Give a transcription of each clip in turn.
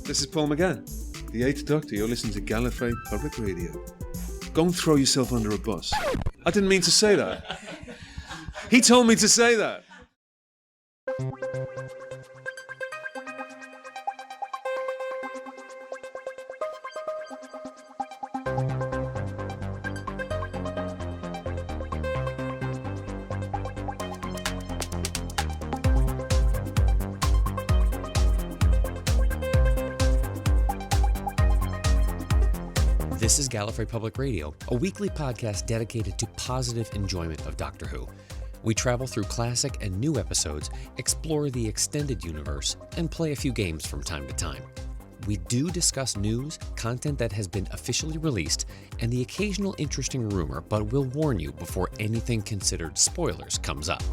This is Paul McGann, the 8th Doctor. You're listening to Gallifrey Public Radio. Go and throw yourself under a bus. I didn't mean to say that. He told me to say that. This is Gallifrey Public Radio, a weekly podcast dedicated to positive enjoyment of Doctor Who. We travel through classic and new episodes, explore the extended universe, and play a few games from time to time. We do discuss news, content that has been officially released, and the occasional interesting rumor, but we'll warn you before anything considered spoilers comes up.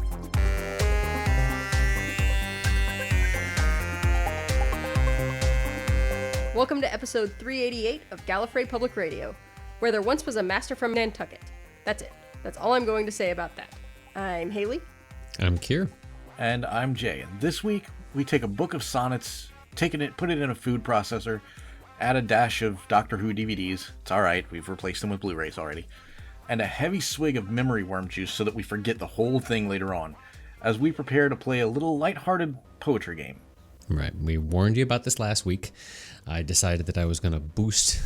Welcome to episode 388 of Gallifrey Public Radio, where there once was a master from Nantucket. That's it. That's all I'm going to say about that. I'm Haley. I'm Kier. And I'm Jay. And this week, we take a book of sonnets, put it in a food processor, add a dash of Doctor Who DVDs. It's alright, we've replaced them with Blu-rays already. And a heavy swig of memory worm juice so that we forget the whole thing later on, as we prepare to play a little lighthearted poetry game. Right, we warned you about this last week. I decided that I was going to boost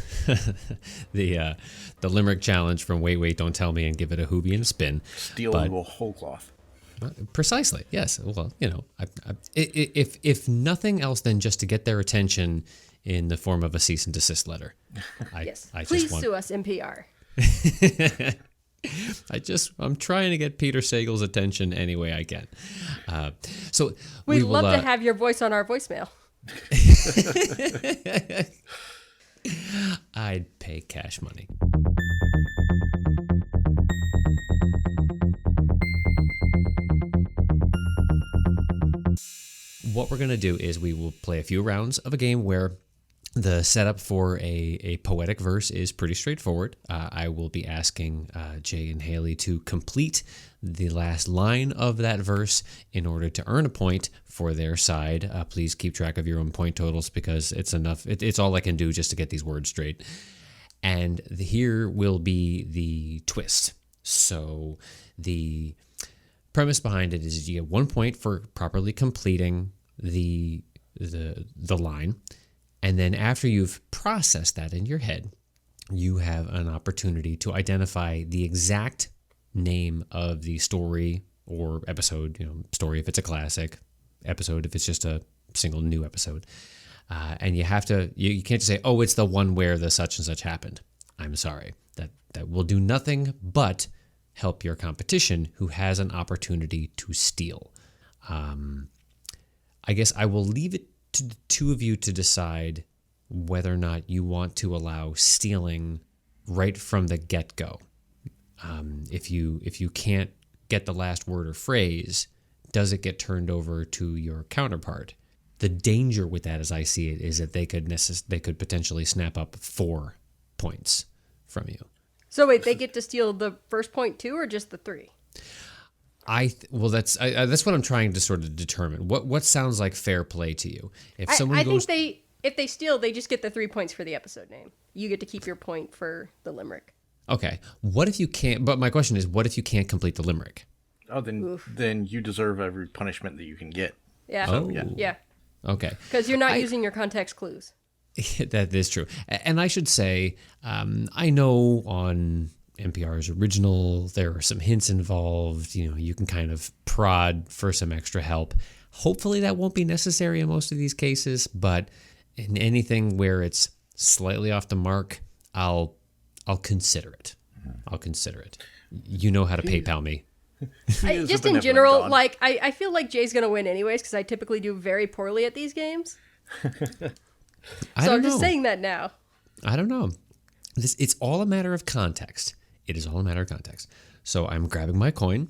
the Limerick challenge from Wait, Don't Tell Me and give it a Whovian spin. Steal a whole cloth. Precisely, yes. Well, you know, if nothing else than just to get their attention in the form of a cease and desist letter. Yes, please sue us, NPR. I'm trying to get Peter Sagal's attention any way I can. So we'd love to have your voice on our voicemail. I'd pay cash money. What we're going to do is we will play a few rounds of a game where the setup for a poetic verse is pretty straightforward. I will be asking Jay and Haley to complete the last line of that verse in order to earn a point for their side. Please keep track of your own point totals because it's enough. It's all I can do just to get these words straight. And here will be the twist. So the premise behind it is you get 1 point for properly completing the line. And then after you've processed that in your head, you have an opportunity to identify the exact name of the story or episode, story if it's a classic, episode if it's just a single new episode. And you have to, you can't just say, oh, it's the one where the such and such happened. I'm sorry. That will do nothing but help your competition who has an opportunity to steal. I guess I will leave it to the two of you to decide whether or not you want to allow stealing right from the get-go. If you can't get the last word or phrase, does it get turned over to your counterpart? The danger with that, as I see it, is that they could potentially snap up 4 points from you. So wait, they get to steal the first point too, or just the 3? That's what I'm trying to sort of determine. What sounds like fair play to you? If someone think if they steal, they just get the 3 points for the episode name. You get to keep your point for the limerick. Okay. What if you can't? But my question is, what if you can't complete the limerick? Oh, then you deserve every punishment that you can get. Yeah. So, yeah. Okay. Because you're not using your context clues. That is true. And I should say, I know on NPR's original, there are some hints involved. You can kind of prod for some extra help. Hopefully that won't be necessary in most of these cases, but in anything where it's slightly off the mark, I'll consider it. You know how to PayPal me. Just in general, I feel like Jay's going to win anyways because I typically do very poorly at these games. I'm just saying that now. I don't know. It's all a matter of context. It is all a matter of context. So I'm grabbing my coin,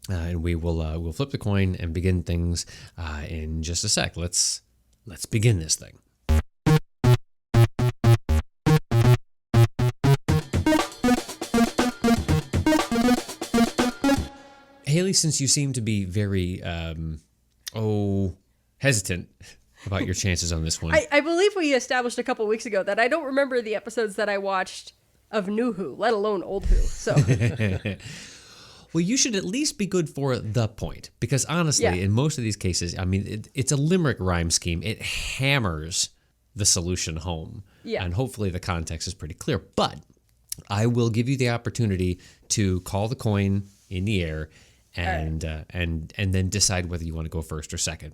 and we'll flip the coin and begin things in just a sec. Let's begin this thing. Haley, since you seem to be very hesitant about your chances on this one. I believe we established a couple weeks ago that I don't remember the episodes that I watched of New Who, let alone Old Who. So, well, you should at least be good for the point, because honestly, in most of these cases, I mean, it's a limerick rhyme scheme. It hammers the solution home, and hopefully the context is pretty clear. But I will give you the opportunity to call the coin in the air, and then decide whether you want to go first or second.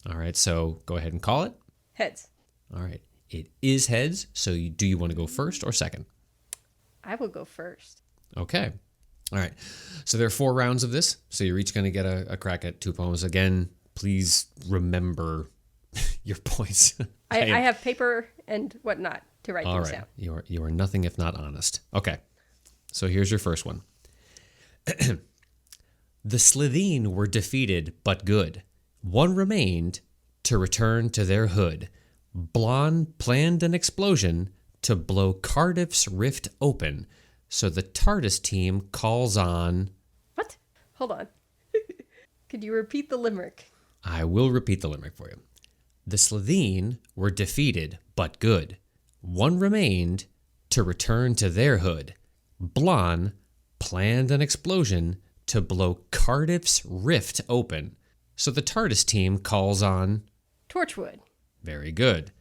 All right, so go ahead and call it. Heads. All right, it is heads. So do you want to go first or second? I will go first. Okay. All right. So there are 4 rounds of this. So you're each going to get a crack at 2 poems. Again, please remember your points. I have paper and whatnot to write things down. You are nothing if not honest. Okay. So here's your first one. The Slitheen were defeated but good. One remained to return to their hood. Blonde planned an explosion to blow Cardiff's rift open, so the TARDIS team calls on... What? Hold on. Could you repeat the limerick? I will repeat the limerick for you. The Slitheen were defeated but good. One remained to return to their hood. Blonde planned an explosion to blow Cardiff's rift open, so the TARDIS team calls on... Torchwood. Very good.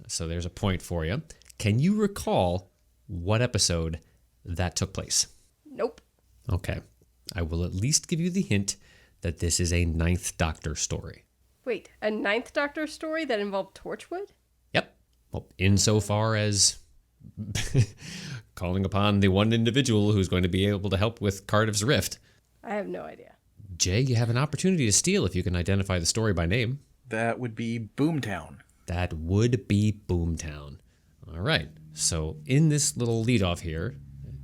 So there's a point for you. Can you recall what episode that took place? Nope. Okay. I will at least give you the hint that this is a 9th Doctor story. Wait, a 9th Doctor story that involved Torchwood? Yep. Well, insofar as calling upon the one individual who's going to be able to help with Cardiff's Rift. I have no idea. Jay, you have an opportunity to steal if you can identify the story by name. That would be Boomtown. That would be Boomtown. All right. So in this little leadoff here,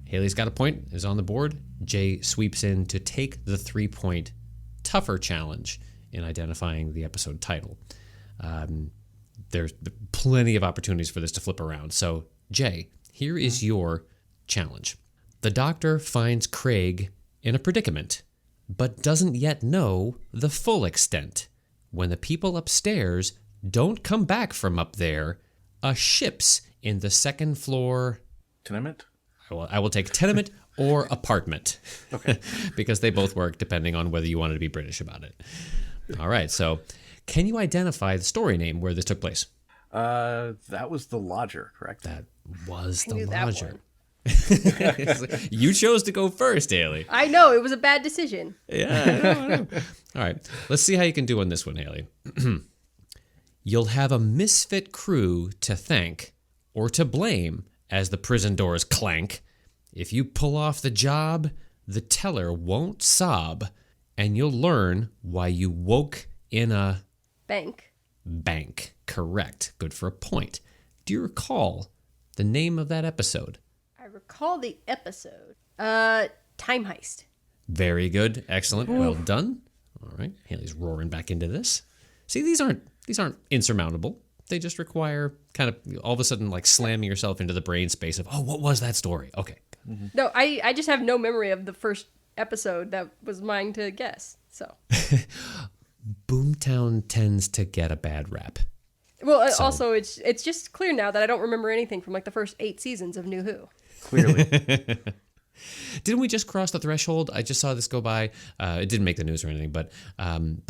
Haley's got a point, is on the board. Jay sweeps in to take the 3-point tougher challenge in identifying the episode title. There's plenty of opportunities for this to flip around. So, Jay, here is your challenge. The Doctor finds Craig in a predicament, but doesn't yet know the full extent. When the people upstairs don't come back from up there, a ship's in the 2nd floor... Tenement? I will take tenement or apartment. Okay. Because they both work depending on whether you wanted to be British about it. All right, so can you identify the story name where this took place? That was The Lodger, correct? That was The knew that Lodger. You chose to go first, Haley. I know, it was a bad decision. Yeah, I know. All right, let's see how you can do on this one, Haley. You'll have a misfit crew to thank or to blame as the prison doors clank. If you pull off the job, the teller won't sob, and you'll learn why you woke in a... Bank. Correct. Good for a point. Do you recall the name of that episode? I recall the episode. Time Heist. Very good. Excellent. Well done. All right. Haley's roaring back into this. See, these aren't insurmountable. They just require kind of all of a sudden like slamming yourself into the brain space of, oh, what was that story? Okay. Mm-hmm. No, I just have no memory of the first episode that was mine to guess. So Boomtown tends to get a bad rap. Well, also it's just clear now that I don't remember anything from like the first 8 seasons of New Who. Clearly. Didn't we just cross the threshold? I just saw this go by. It didn't make the news or anything, but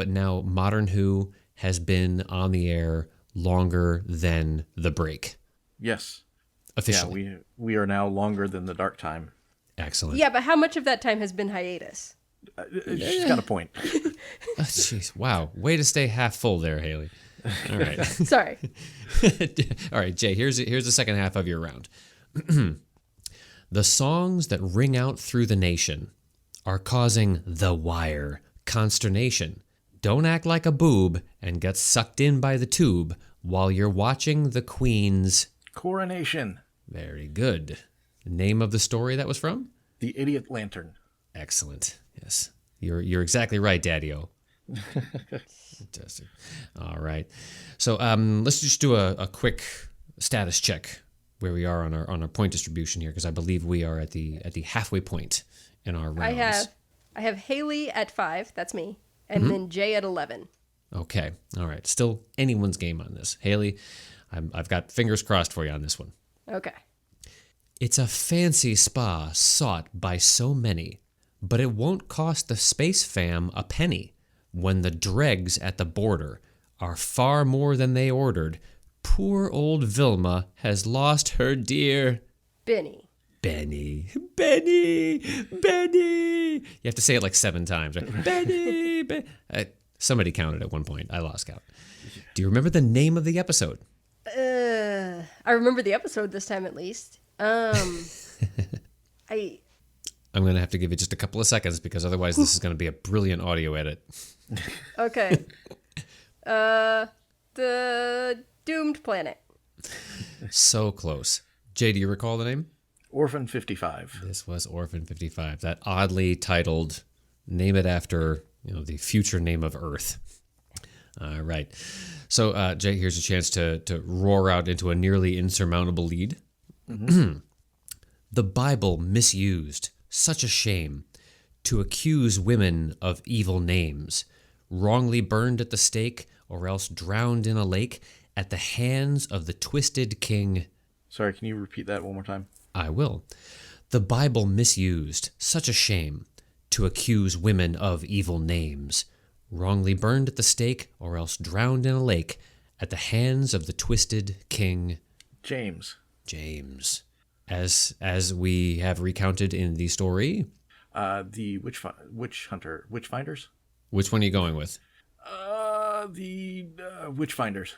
now Modern Who has been on the air longer than the break. Yes. Officially. Yeah, we are now longer than the dark time. Excellent. Yeah, but how much of that time has been hiatus? She's got a point. Jeez, wow. Way to stay half full there, Haley. All right. Sorry. All right, Jay, here's the second half of your round. The songs that ring out through the nation are causing The Wire consternation. Don't act like a boob and get sucked in by the tube while you're watching the Queen's... Coronation. Very good. The name of the story that was from? The Idiot Lantern. Excellent. Yes. You're exactly right, Daddy-O. Fantastic. All right. So let's just do a quick status check where we are on our point distribution here, because I believe we are at the halfway point in our rounds. I have Haley at 5, that's me, and then Jay at 11. Okay. All right. Still anyone's game on this. Haley, I've got fingers crossed for you on this one. Okay. It's a fancy spa sought by so many, but it won't cost the space fam a penny when the dregs at the border are far more than they ordered. Poor old Vilma has lost her dear... Benny. Benny. Benny. Benny. You have to say it like 7 times, right? Benny. Somebody counted at one point. I lost count. Do you remember the name of the episode? I remember the episode this time at least. I'm going to have to give you just a couple of seconds because otherwise this is going to be a brilliant audio edit. Okay. The Doomed Planet. So close. Jay, do you recall the name? Orphan 55. This was Orphan 55. That oddly titled, name it after, the future name of Earth. All right. So, Jay, here's a chance to roar out into a nearly insurmountable lead. Mm-hmm. The Bible misused. Such a shame. To accuse women of evil names. Wrongly burned at the stake or else drowned in a lake at the hands of the twisted king. Sorry, can you repeat that one more time? I will. The Bible misused. Such a shame. To accuse women of evil names. Wrongly burned at the stake or else drowned in a lake at the hands of the twisted king. James. As we have recounted in the story. The Witchfinders? Which one are you going with? The Witchfinders.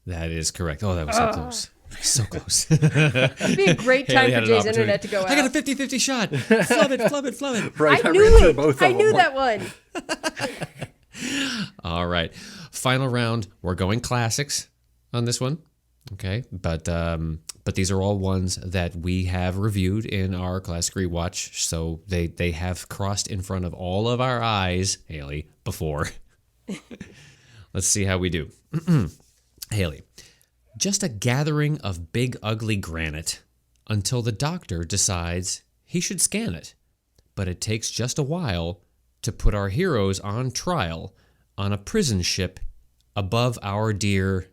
That is correct. Oh, that was so close. So close. It'd be a great time for Jay's internet to go out. I got a 50-50 shot. Flub it. Right, I knew it. I knew that one. All right. Final round. We're going classics on this one. Okay. But these are all ones that we have reviewed in our classic rewatch. So they have crossed in front of all of our eyes, Haley, before. Let's see how we do. Haley. Just a gathering of big ugly granite until the doctor decides he should scan it. But it takes just a while to put our heroes on trial on a prison ship above our dear...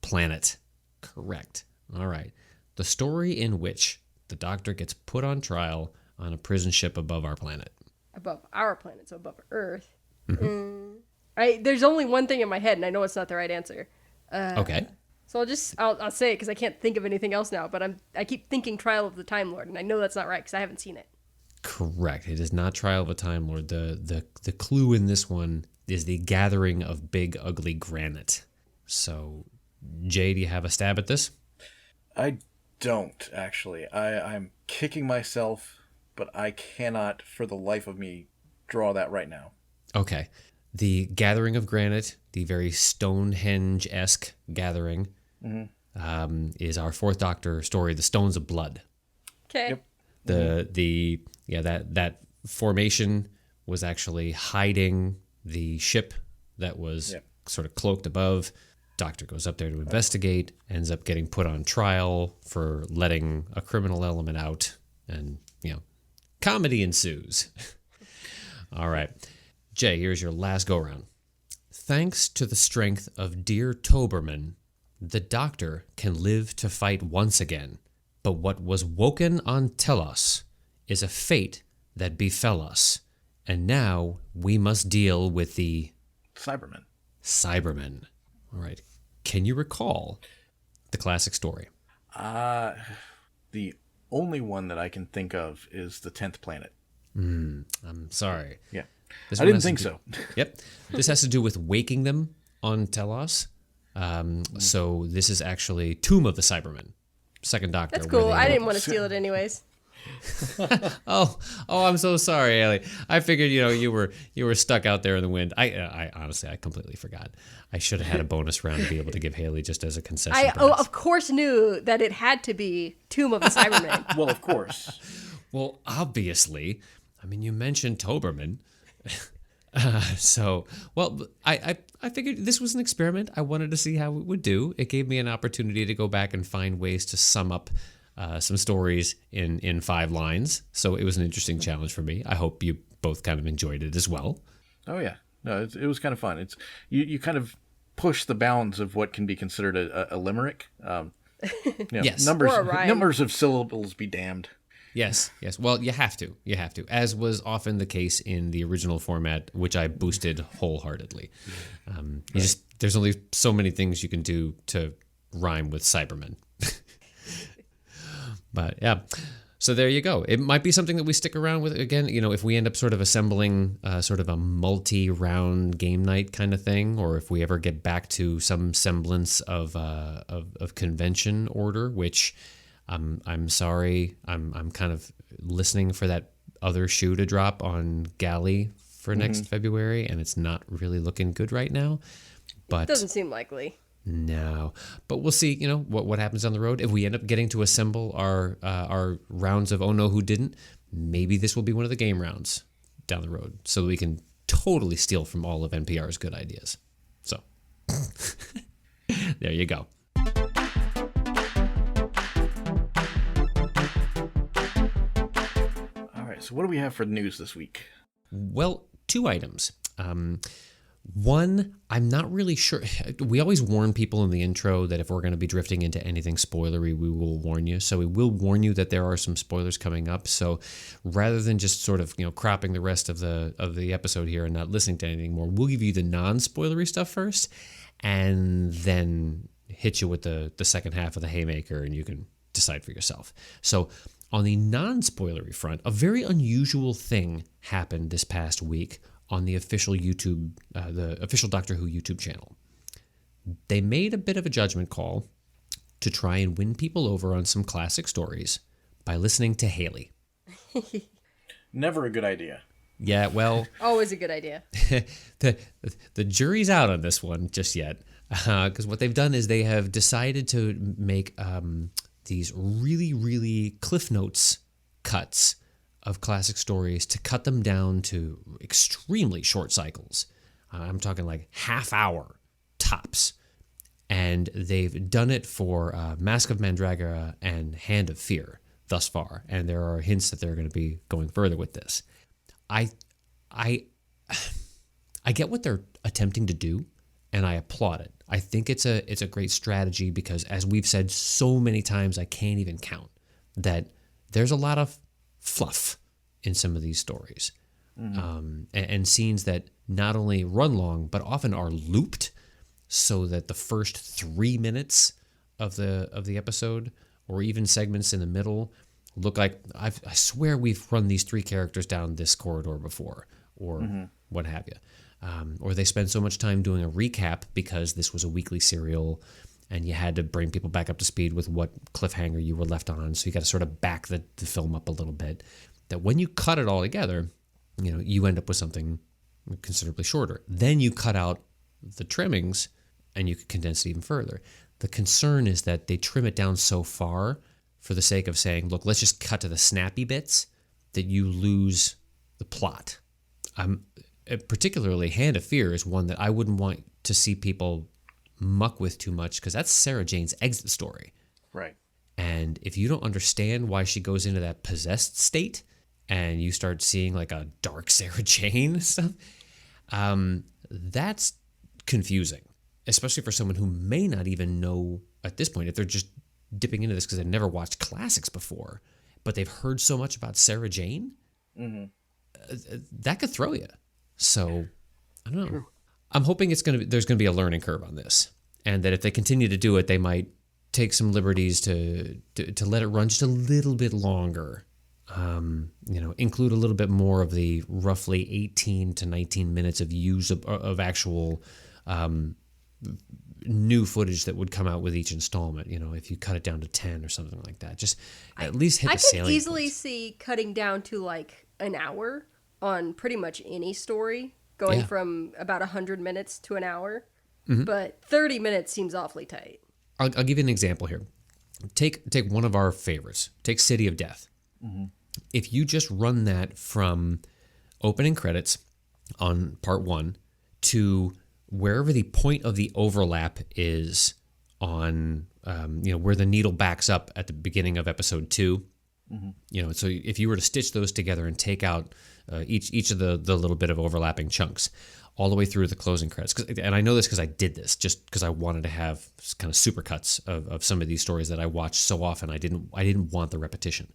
Planet. Correct. All right. The story in which the doctor gets put on trial on a prison ship above our planet. Above our planet, so above Earth. Mm-hmm. There's only one thing in my head, and I know it's not the right answer. Okay. So I'll say it because I can't think of anything else now. But I keep thinking Trial of the Time Lord, and I know that's not right because I haven't seen it. Correct. It is not Trial of a Time Lord. The clue in this one is the gathering of big ugly granite. So, Jay, do you have a stab at this? I don't actually. I'm kicking myself, but I cannot, for the life of me, draw that right now. Okay. The gathering of granite, the very Stonehenge-esque gathering, is our Fourth Doctor story, the Stones of Blood. Okay. Yep. That formation was actually hiding the ship that was sort of cloaked above. Doctor goes up there to investigate, ends up getting put on trial for letting a criminal element out, and comedy ensues. All right. Jay, here's your last go-round. Thanks to the strength of dear Toberman, the Doctor can live to fight once again. But what was woken on Telos is a fate that befell us. And now we must deal with the... Cybermen. All right. Can you recall the classic story? The only one that I can think of is the 10th planet. I'm sorry. Yeah. I didn't think so. Yep. This has to do with waking them on Telos. So this is actually Tomb of the Cybermen. Second Doctor. That's cool. I didn't want to steal it anyways. Oh, I'm so sorry, Ellie. I figured you were stuck out there in the wind. I honestly I completely forgot. I should have had a bonus round to be able to give Haley just as a concession. I of course knew that it had to be Tomb of the Cybermen. Well, of course. Well, obviously. I mean, you mentioned Toberman. I figured this was an experiment. I wanted to see how it would do. It gave me an opportunity to go back and find ways to sum up some stories in 5 lines. So it was an interesting challenge for me. I hope you both kind of enjoyed it as well. Oh, yeah. No, it was kind of fun. It's you kind of push the bounds of what can be considered a limerick. Yes. Numbers of syllables be damned. Yes. Well, you have to, as was often the case in the original format, which I boosted wholeheartedly. There's only so many things you can do to rhyme with Cybermen. But yeah, so there you go. It might be something that we stick around with again. If we end up sort of assembling sort of a multi-round game night kind of thing, or if we ever get back to some semblance of convention order, which. I'm sorry. I'm kind of listening for that other shoe to drop on Galley for next February, and it's not really looking good right now. But it doesn't seem likely. No, but we'll see. What happens on the road. If we end up getting to assemble our rounds of Oh No Who Didn't, maybe this will be one of the game rounds down the road, so that we can totally steal from all of NPR's good ideas. So there you go. So what do we have for the news this week? Well, 2 items. One, I'm not really sure. We always warn people in the intro that if we're going to be drifting into anything spoilery, we will warn you. So we will warn you that there are some spoilers coming up. So rather than just sort of cropping the rest of the episode here and not listening to anything more, we'll give you the non-spoilery stuff first, and then hit you with the second half of the haymaker, and you can decide for yourself. So. On the non-spoilery front, a very unusual thing happened this past week on the official the official Doctor Who YouTube channel. They made a bit of a judgment call to try and win people over on some classic stories by listening to Haley. Never a good idea. Yeah, well... Always a good idea. The jury's out on this one just yet, because what they've done is they have decided to make... these really, really Cliff Notes cuts of classic stories to cut them down to extremely short cycles. I'm talking like half-hour tops. And they've done it for Mask of Mandragora and Hand of Fear thus far. And there are hints that they're going to be going further with this. I get what they're attempting to do, and I applaud it. I think it's a great strategy because, as we've said so many times, I can't even count, that there's a lot of fluff in some of these stories, and scenes that not only run long but often are looped, so that the first 3 minutes of the episode, or even segments in the middle, look like I swear we've run these 3 characters down this corridor before, or what have you. Or they spend so much time doing a recap because this was a weekly serial and you had to bring people back up to speed with what cliffhanger you were left on. So you got to sort of back the film up a little bit, that when you cut it all together, you end up with something considerably shorter. Then you cut out the trimmings and you can condense it even further. The concern is that they trim it down so far for the sake of saying, look, let's just cut to the snappy bits, that you lose the plot. Particularly Hand of Fear is one that I wouldn't want to see people muck with too much, because that's Sarah Jane's exit story. Right. And if you don't understand why she goes into that possessed state and you start seeing like a dark Sarah Jane stuff, that's confusing, especially for someone who may not even know at this point, if they're just dipping into this because they've never watched classics before, but they've heard so much about Sarah Jane, that could throw you. So, I don't know. True. I'm hoping there's going to be a learning curve on this, and that if they continue to do it, they might take some liberties to let it run just a little bit longer. Include a little bit more of the roughly 18 to 19 minutes of use of actual new footage that would come out with each installment. If you cut it down to 10 or something like that, just at least hit the salient I could easily points. see cutting down to like an hour on pretty much any story, going from about 100 minutes to an hour. But 30 minutes seems awfully tight. I'll give you an example here. Take one of our favorites. Take City of Death. If you just run that from opening credits on part 1 to wherever the point of the overlap is on, where the needle backs up at the beginning of episode 2, so if you were to stitch those together and take out each of the little bit of overlapping chunks, all the way through the closing credits. And I know this because I did this, just because I wanted to have kind of supercuts of some of these stories that I watched so often. I didn't want the repetition.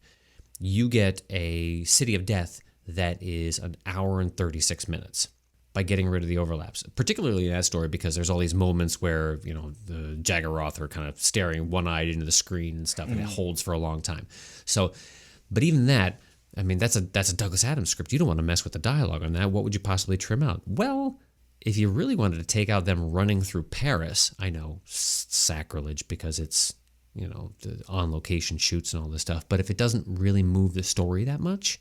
You get a City of Death that is an hour and 36 minutes by getting rid of the overlaps, particularly in that story because there's all these moments where, the Jaggeroth are kind of staring one-eyed into the screen and stuff, and it holds for a long time. So, but even that, I mean, that's a Douglas Adams script. You don't want to mess with the dialogue on that. What would you possibly trim out? Well, if you really wanted to take out them running through Paris, I know, sacrilege because it's, the on-location shoots and all this stuff, but if it doesn't really move the story that much,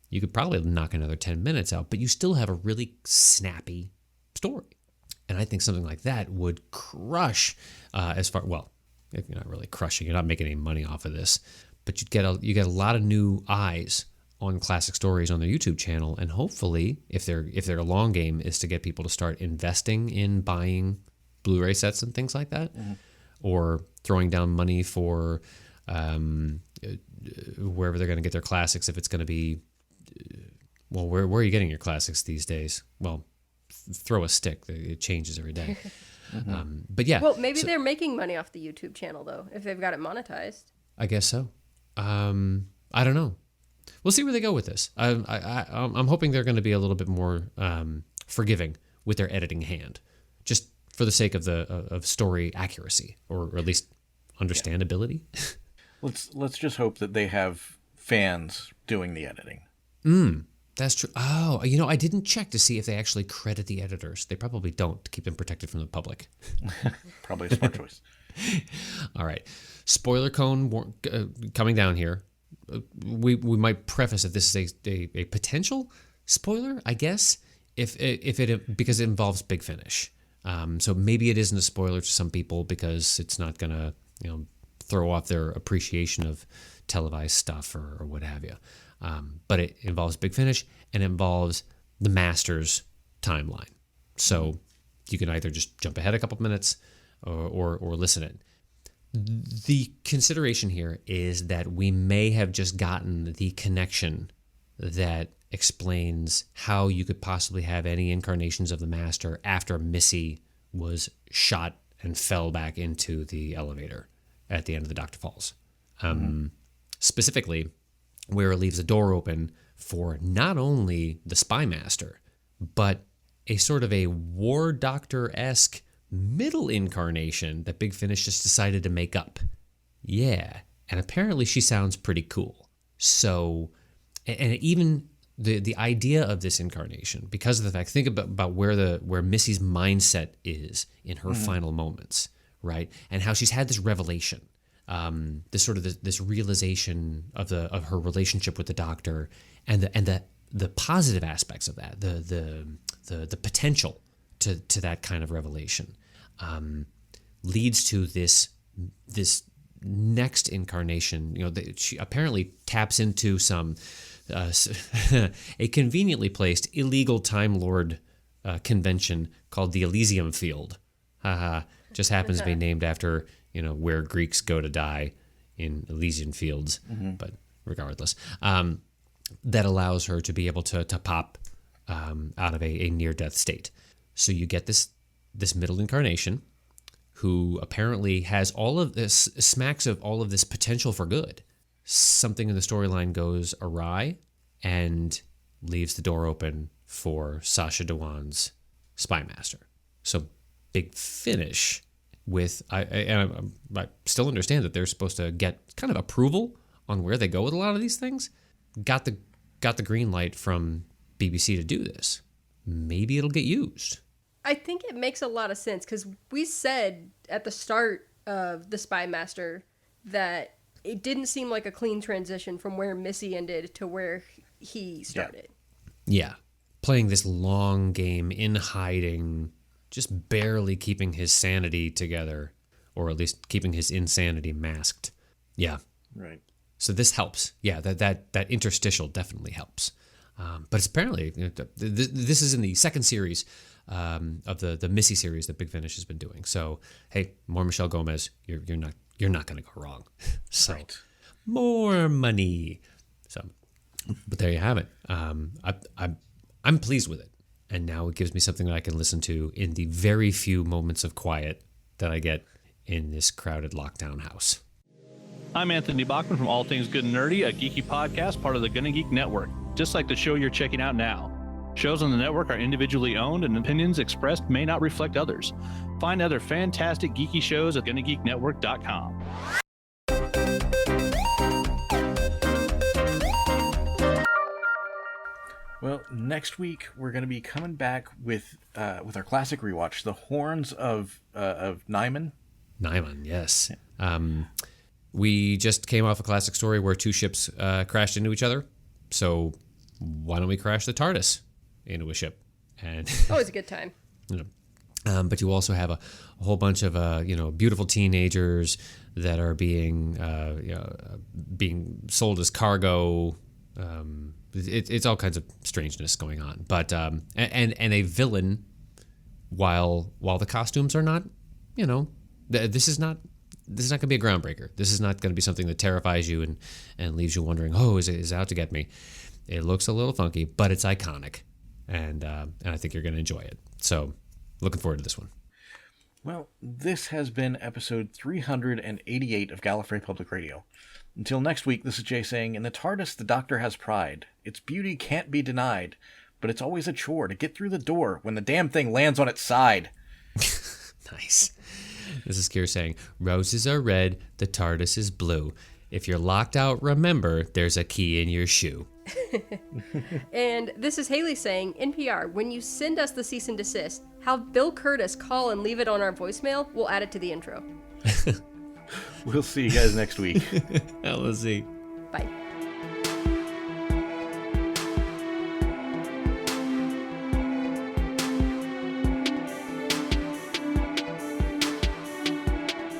you could probably knock another 10 minutes out, but you still have a really snappy story. And I think something like that would crush if you're not really crushing, you're not making any money off of this, but you get a lot of new eyes on classic stories on their YouTube channel, and hopefully, if their long game is to get people to start investing in buying Blu-ray sets and things like that, or throwing down money for wherever they're going to get their classics, if it's going to be, where are you getting your classics these days? Well, throw a stick. It changes every day. But yeah. Well, maybe they're making money off the YouTube channel, though, if they've got it monetized. I guess so. I don't know. We'll see where they go with this. I'm hoping they're going to be a little bit more forgiving with their editing hand, just for the sake of story accuracy, or at least understandability. Let's just hope that they have fans doing the editing. That's true. Oh, I didn't check to see if they actually credit the editors. They probably don't, to keep them protected from the public. Probably a smart choice. All right. Spoiler cone coming down here. We might preface that this is a potential spoiler, I guess, because it involves Big Finish. So maybe it isn't a spoiler to some people because it's not going to throw off their appreciation of televised stuff or what have you. But it involves Big Finish and involves the Masters timeline. So you can either just jump ahead a couple minutes or listen it. The consideration here is that we may have just gotten the connection that explains how you could possibly have any incarnations of the Master after Missy was shot and fell back into the elevator at the end of the Dr. Falls. Specifically, where it leaves the door open for not only the Spy Master, but a sort of a War Doctor-esque middle incarnation that Big Finish just decided to make up. Yeah, and apparently she sounds pretty cool. So, and even the idea of this incarnation, because of the fact, think about where Missy's mindset is in her final moments, right? And how she's had this revelation, this realization of her relationship with the Doctor, and the positive aspects of that, the potential to that kind of revelation, leads to this next incarnation. She apparently taps into some a conveniently placed illegal Time Lord convention called the Elysium Field. Just happens to be named after where Greeks go to die in Elysian Fields, but regardless, that allows her to be able to pop out of a near-death state. So you get this middle incarnation who apparently has all of this, smacks of all of this potential for good. Something in the storyline goes awry and leaves the door open for Sacha Dhawan's Spy Master. So Big Finish with, I still understand that they're supposed to get kind of approval on where they go with a lot of these things. Got the green light from BBC to do this. Maybe it'll get used. I think it makes a lot of sense because we said at the start of the Spy Master that it didn't seem like a clean transition from where Missy ended to where he started. Yeah. Playing this long game in hiding, just barely keeping his sanity together, or at least keeping his insanity masked. Yeah. Right. So this helps. Yeah, that interstitial definitely helps. But it's apparently, this is in the second series of the Missy series that Big Finish has been doing. So, hey, more Michelle Gomez, you're not going to go wrong. So, right. More money. So, but there you have it. I'm pleased with it. and now it gives me something that I can listen to in the very few moments of quiet that I get in this crowded lockdown house. I'm Anthony Bachman from All Things Good and Nerdy, a geeky podcast part of the Gonna Geek Network, just like the show you're checking out now. Shows on the network are individually owned, and opinions expressed may not reflect others. Find other fantastic geeky shows at GonnaGeekNetwork.com. Well, next week we're going to be coming back with our classic rewatch, The Horns of Nyman. Nyman, yes. We just came off a classic story where two ships crashed into each other. So why don't we crash the TARDIS into a ship? And Always a good time. But you also have a whole bunch of beautiful teenagers that are being sold as cargo. It's all kinds of strangeness going on. But and a villain, while the costumes are not, this is not going to be a groundbreaker. This is not going to be something that terrifies you and leaves you wondering, oh, is it out to get me? It looks a little funky, but it's iconic, and I think you're going to enjoy it. So, looking forward to this one. Well, this has been episode 388 of Gallifrey Public Radio. Until next week, this is Jay saying, in the TARDIS, the Doctor has pride. Its beauty can't be denied, but it's always a chore to get through the door when the damn thing lands on its side. Nice. This is Keir saying, roses are red, the TARDIS is blue. If you're locked out, remember, there's a key in your shoe. And this is Haley saying, NPR, when you send us the cease and desist, have Bill Curtis call and leave it on our voicemail. We'll add it to the intro. We'll see you guys next week. LSE. Bye.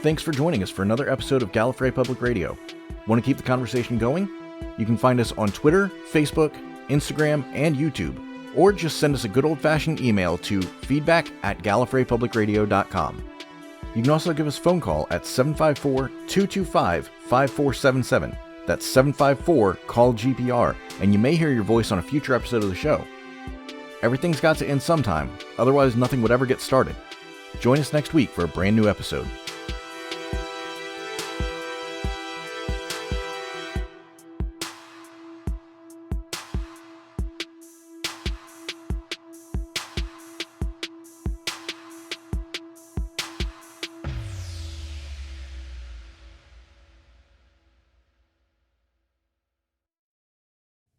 Thanks for joining us for another episode of Gallifrey Public Radio. Want to keep the conversation going? You can find us on Twitter, Facebook, Instagram, and YouTube, or just send us a good old-fashioned email to feedback@gallifreypublicradio.com. You can also give us a phone call at 754-225-5477. That's 754-CALL-GPR, and you may hear your voice on a future episode of the show. Everything's got to end sometime, otherwise nothing would ever get started. Join us next week for a brand new episode.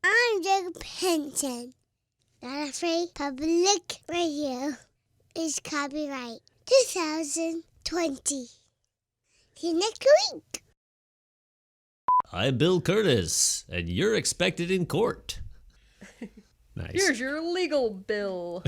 I'm Jacob Henson. Gallifrey Public Radio is copyright 2020. See you next week. I'm Bill Curtis, and you're expected in court. Nice. Here's your legal bill.